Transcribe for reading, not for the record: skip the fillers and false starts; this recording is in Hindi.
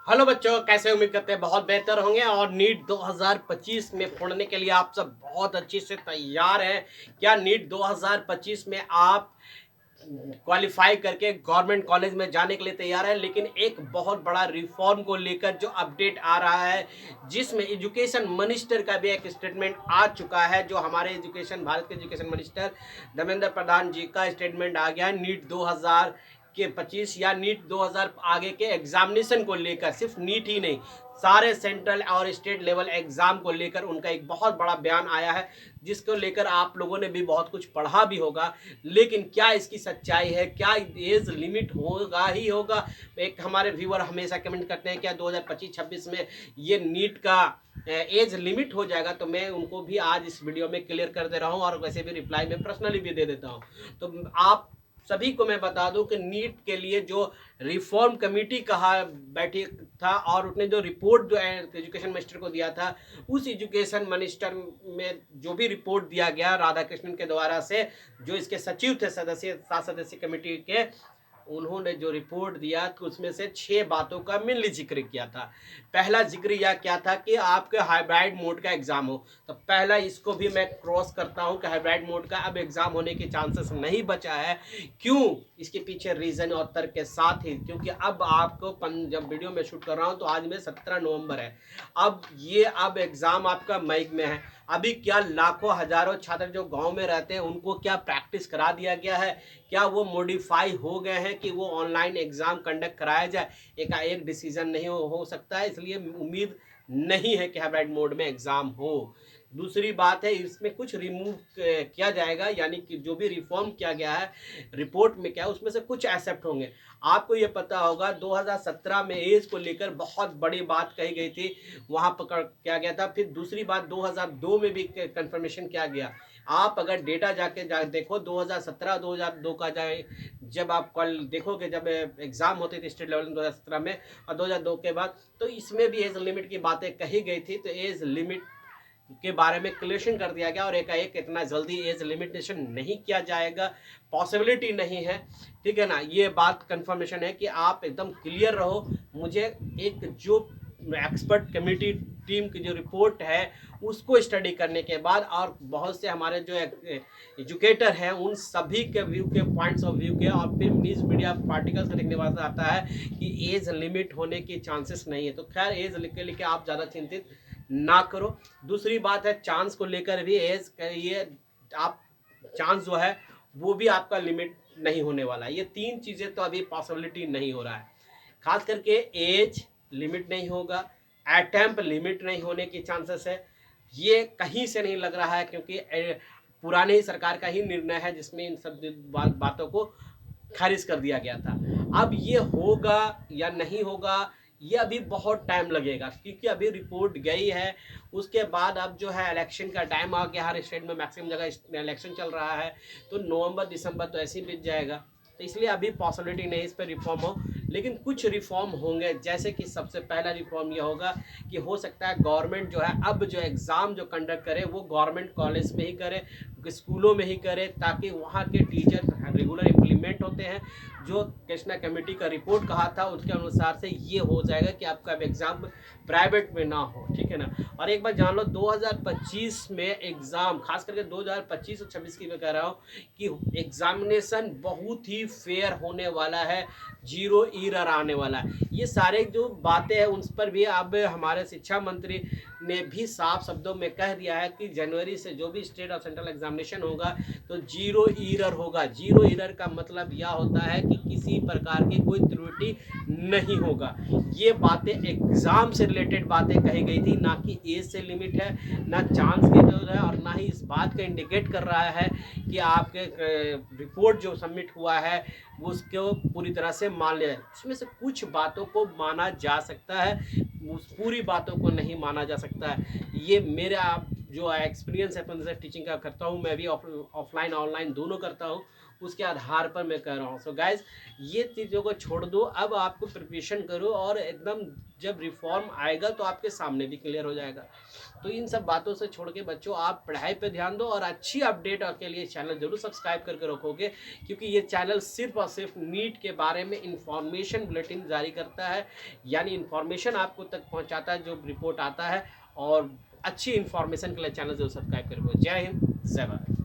हेलो बच्चों, कैसे उम्मीद करते हैं बहुत बेहतर होंगे। और नीट 2025 में पढ़ने के लिए आप सब बहुत अच्छे से तैयार हैं। क्या नीट 2025 में आप क्वालिफाई करके गवर्नमेंट कॉलेज में जाने के लिए तैयार है? लेकिन एक बहुत बड़ा रिफॉर्म को लेकर जो अपडेट आ रहा है, जिसमें एजुकेशन मिनिस्टर का भी एक स्टेटमेंट आ चुका है। जो हमारे भारत के एजुकेशन मिनिस्टर धर्मेंद्र प्रधान जी का स्टेटमेंट आ गया है नीट 2025 या नीट 2000 आगे के एग्जामिनेशन को लेकर। सिर्फ नीट ही नहीं, सारे सेंट्रल और स्टेट लेवल एग्जाम को लेकर उनका एक बहुत बड़ा बयान आया है, जिसको लेकर आप लोगों ने भी बहुत कुछ पढ़ा भी होगा। लेकिन क्या इसकी सच्चाई है? क्या एज लिमिट होगा ही होगा? एक हमारे व्यूअर हमेशा कमेंट करते हैं क्या 2025-26 में ये नीट का एज लिमिट हो जाएगा? तो मैं उनको भी आज इस वीडियो में क्लियर कर दे रहा हूँ, और वैसे भी रिप्लाई में पर्सनली भी दे देता हूँ। तो आप सभी को मैं बता दूं कि नीट के लिए जो रिफॉर्म कमेटी कहा बैठी था, और उसने जो रिपोर्ट जो एजुकेशन मिनिस्टर को दिया था, उस एजुकेशन मिनिस्टर में जो भी रिपोर्ट दिया गया राधाकृष्णन के द्वारा से, जो इसके सचिव थे 7 सदस्यीय कमेटी के, उन्होंने जो रिपोर्ट दिया तो उसमें से 6 बातों का मेनली जिक्र किया था। पहला जिक्र यह क्या था कि आपके हाइब्रिड मोड का एग्जाम हो। तो पहला इसको भी मैं क्रॉस करता हूं कि हाइब्रिड मोड का अब एग्जाम होने के चांसेस नहीं बचा है। क्यों? इसके पीछे रीजन और तर्क के साथ ही, क्योंकि अब आपको जब वीडियो में शूट कर रहा हूं तो आज में 17 नवंबर है। अब एग्जाम आपका मई में है। अभी क्या लाखों हजारों छात्र जो गांव में रहते हैं उनको क्या प्रैक्टिस करा दिया गया है? क्या वो मॉडिफाई हो गए हैं कि वो ऑनलाइन एग्जाम कंडक्ट कराया जाए? एक डिसीजन नहीं हो सकता है, इसलिए उम्मीद नहीं है कि हाइब्रिड मोड में एग्जाम हो। दूसरी बात है, इसमें कुछ रिमूव किया जाएगा, यानी कि जो भी रिफॉर्म किया गया है रिपोर्ट में, क्या उसमें से कुछ एक्सेप्ट होंगे। आपको ये पता होगा 2017 में एज को लेकर बहुत बड़ी बात कही गई थी, वहां पकड़ किया गया था। फिर दूसरी बात 2002 में भी कंफर्मेशन किया गया। आप अगर डेटा देखो 2017 2002 का जाए, जब आप कल देखोगे, जब एग्जाम होते थे स्टेट लेवल में 2017 में और 2002 के बाद, तो इसमें भी एज लिमिट की बातें कही गई थी। तो एज लिमिट के बारे में क्लियरेशन कर दिया गया, और एकाएक इतना जल्दी एज लिमिटेशन नहीं किया जाएगा, पॉसिबिलिटी नहीं है। ठीक है ना? ये बात कंफर्मेशन है कि आप एकदम क्लियर रहो। मुझे एक जो एक्सपर्ट कमेटी टीम की जो रिपोर्ट है उसको स्टडी करने के बाद, और बहुत से हमारे जो एजुकेटर हैं उन सभी के व्यू के पॉइंट्स ऑफ व्यू के, और फिर न्यूज़ मीडिया पार्टिकल्स का देखने बाद आता है कि एज लिमिट होने की चांसेस नहीं है। तो खैर, एज लिख के लेके आप ज़्यादा चिंतित ना करो। दूसरी बात है, चांस को लेकर भी एज ये आप चांस जो है वो भी आपका लिमिट नहीं होने वाला है। ये 3 चीज़ें तो अभी पॉसिबिलिटी नहीं हो रहा है। खास करके एज लिमिट नहीं होगा, अटेम्प्ट लिमिट नहीं होने की चांसेस है। ये कहीं से नहीं लग रहा है, क्योंकि पुराने ही सरकार का ही निर्णय है जिसमें इन सब बातों को खारिज कर दिया गया था। अब ये होगा या नहीं होगा, ये अभी बहुत टाइम लगेगा, क्योंकि अभी रिपोर्ट गई है। उसके बाद अब जो है इलेक्शन का टाइम आ गया, हर स्टेट में मैक्सिमम जगह इलेक्शन चल रहा है, तो नवंबर दिसंबर तो ऐसे ही बीत जाएगा। तो इसलिए अभी पॉसिबिलिटी नहीं इस पर रिफॉर्म हो। लेकिन कुछ रिफॉर्म होंगे, जैसे कि सबसे पहला रिफॉर्म यह होगा कि हो सकता है गवर्नमेंट जो है अब जो एग्ज़ाम जो कंडक्ट करे वो गवर्नमेंट कॉलेज में ही करे, स्कूलों में ही करे, ताकि वहाँ के टीचर रेगुलर इम्प्लीमेंट होते हैं। जो कृष्णा कमेटी का रिपोर्ट कहा था उसके अनुसार से ये हो जाएगा कि आपका एग्ज़ाम प्राइवेट में ना हो। ठीक है ना? और एक बार जान लो, 2025 में एग्ज़ाम, खास करके 2025 और 26 की मैं कह रहा हूँ कि एग्जामिनेशन बहुत ही फेयर होने वाला है, जीरो ईरर आने वाला है। ये सारे जो बातें हैं उन पर भी अब हमारे शिक्षा मंत्री ने भी साफ शब्दों में कह दिया है कि जनवरी से जो भी स्टेट और सेंट्रल एग्जामिनेशन होगा तो जीरो ईरर होगा। जीरो ईरर का मतलब यह होता है कि किसी प्रकार की कोई त्रुटि नहीं होगा। ये बातें एग्जाम से रिलेटेड बातें कही गई थी, ना कि एज से लिमिट है, ना चांस की जरूरत है, और ना ही इस बात का इंडिकेट कर रहा है कि आपके रिपोर्ट जो सबमिट हुआ है वो उसको पूरी तरह से मान लिया है। इसमें से कुछ बातों को माना जा सकता है, उस पूरी बातों को नहीं माना जा सकता है। ये मेरा जो एक्सपीरियंस है, 15 टीचिंग का करता हूँ मैं भी, ऑफलाइन ऑनलाइन दोनों करता हूँ, उसके आधार पर मैं कह रहा हूँ। सो गाइज ये चीज़ों को छोड़ दो, अब आपको प्रिपरेशन करो और एकदम जब रिफॉर्म आएगा तो आपके सामने भी क्लियर हो जाएगा। तो इन सब बातों से छोड़ के बच्चों आप पढ़ाई पे ध्यान दो और अच्छी अपडेट के लिए चैनल जरूर सब्सक्राइब करके रखोगे, क्योंकि ये चैनल सिर्फ और सिर्फ नीट के बारे में इंफॉर्मेशन बुलेटिन जारी करता है, यानी इंफॉर्मेशन आपको तक पहुंचाता है जो रिपोर्ट आता है। और अच्छी इंफॉर्मेशन के लिए चैनल जरूर सब्सक्राइब करोगे। जय हिंद, जय भारत।